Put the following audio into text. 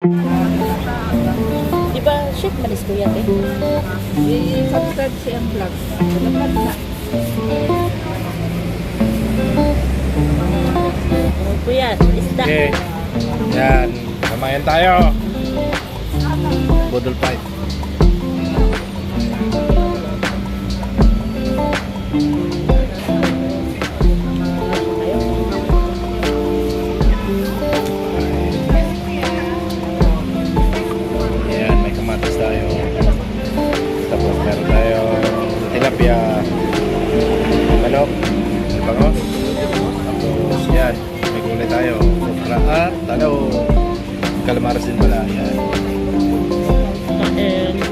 Di ba, chef manis ko yan eh? I-subscribe siyang vlog. Vlog na. Ano po yan? Isda. Okay. Yan. Kamayan tayo. Budol pipe. Ayan, may kamatis tayo. Tapos meron tayo tilapia, manok, bangos. Tapos yan, may gulay tayo. Sopra at talong. Calamares din pala. Yan. And